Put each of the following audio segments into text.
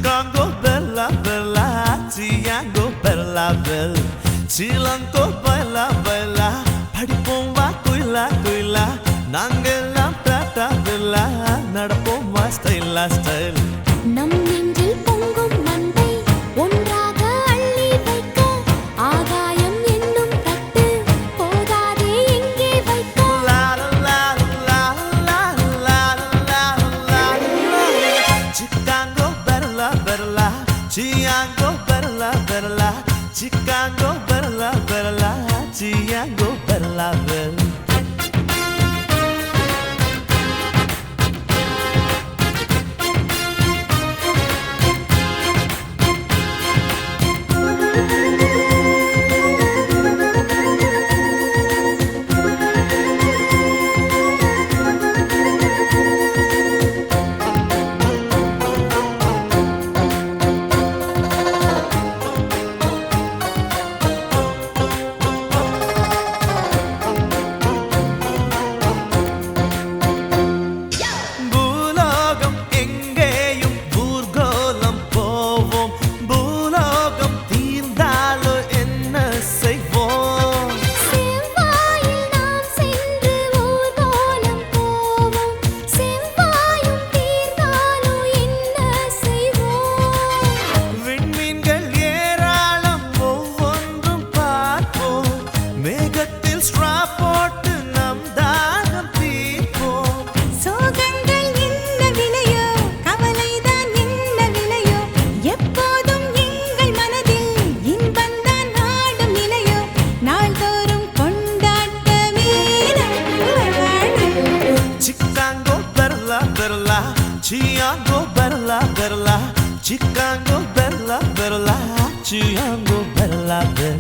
Chicago bella bella, Chicago bella bella, Chilango bella bella, படிப்போம் வா குயிலா குயிலா, நாங்கெல்லாம் பிராட்டா வில்லா, நடப்போம் வா ஸ்டைலா ஸ்டைல். நம் நெஞ்சில் பொங்கும் மண்டை ஒன்றாக அள்ளி வைக்க, ஆகாயம் என்னும் தட்டு போதாதே எங்கே வைக்க. லா லா லா லா லா லா லா லா. Chicago bella bella, Chicago bella bella, Chicago bella bella, Chicago bella bella. Chicago bella bella, Chicago bella bella, Chicago bella bella.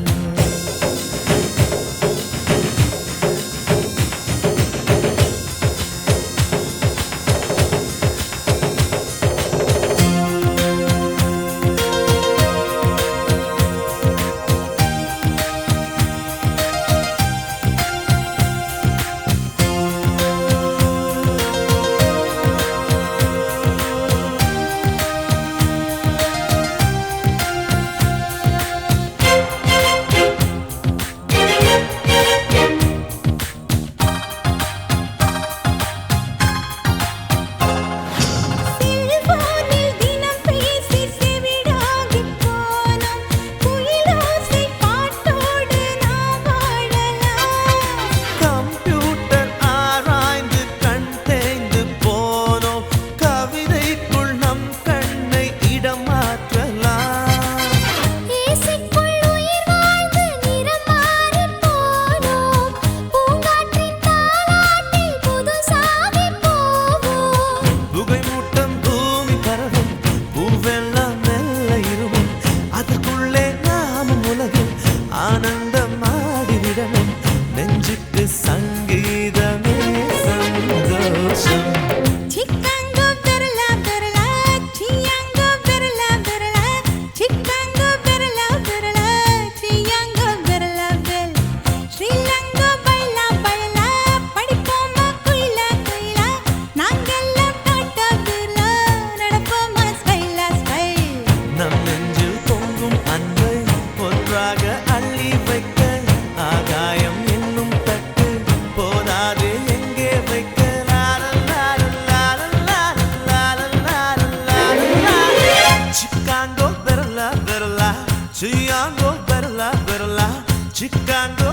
Chicago bella bella, Chicago